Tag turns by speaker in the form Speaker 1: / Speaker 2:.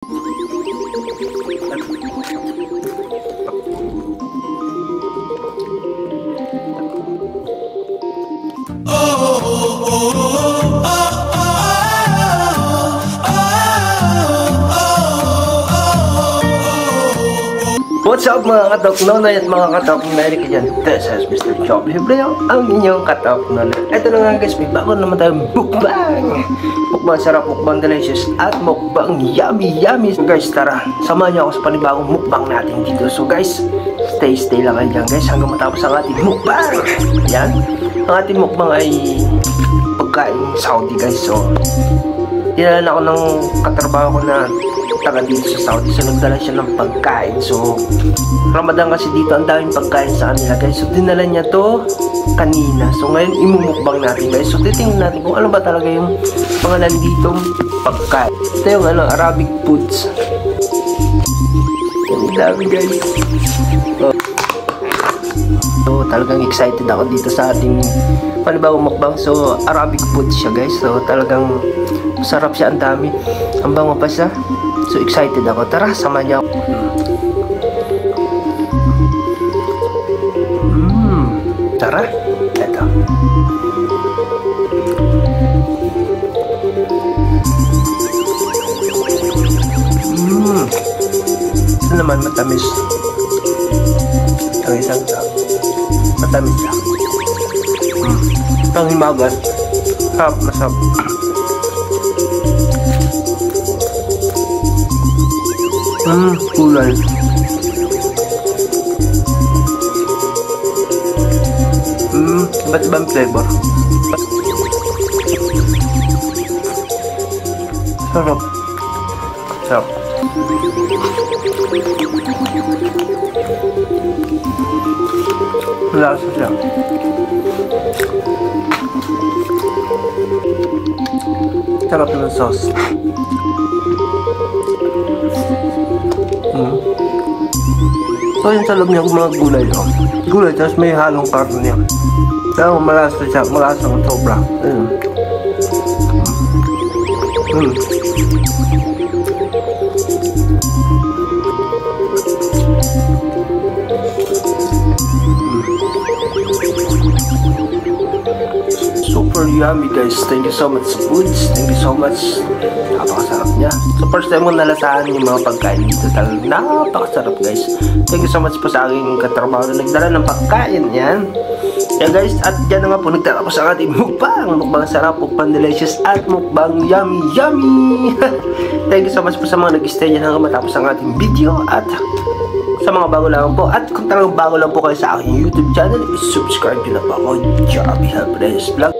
Speaker 1: What's up mga katok nonay at mga katok Amerika dyan? This is Mr. Chop Libre, ang inyong katok nonay. Ito na nga guys, may bago naman tayong mukbang. Mukbang sarap, mukbang delicious, at mukbang yummy. So guys, tara, samahan niyo ako sa panibagong mukbang natin dito. So guys, stay lang kayo dyan guys hanggang matapos ang ating mukbang. Ayan, ang ating mukbang ay pagkain Saudi guys. So, dinala ako ng katrabaho ko na taga dito sa Saudi, so nagdala siya ng pagkain. So Ramadan kasi dito, ang daming pagkain sa kanila guys, so dinala niya to kanina. So ngayon imumukbang natin guys, so titingnan natin kung ano ba talaga yung mga nanditong pagkain. Ito yung Arabic foods. Ang dami guys. So talagang excited ako dito sa ating panibagong mukbang. So Arabic food siya guys, so talagang masarap siya, ang dami, ang bango pa siya. So excited ako, tara sama niya ako. Tara, eto. Ito naman matamis. Ang isang matamis siya. Ang himagan. Sarap, masarap. Kulay. Iba't ibang flavor. Sarap. Sarap. Lasa siya. Sarap ng sauce. So yun sa loob niya mga gulay, no? Gulay, tapos may halong karne niya. Kaya malasa siya, malasang sobra. Super yummy guys. Thank you so much foods. Thank you so much. Napakasarap niya. So first time mo nalasahan yung mga pagkain dito. Talagang napakasarap guys. Thank you so much po sa aking katrabaho na nagdala ng pagkain yan. Yeah guys, at dyan na nga po nagtatapos ang ating mukbang. Mukbang sarap, mukbang delicious, at mukbang yummy. Thank you so much po sa mga nag-stay dyan hanggang matapos ang ating video. At sa mga bago lang po, at kung talagang bago lang po kayo sa aking YouTube channel, subscribe nyo na po ako, Chubby Happiness Vlog.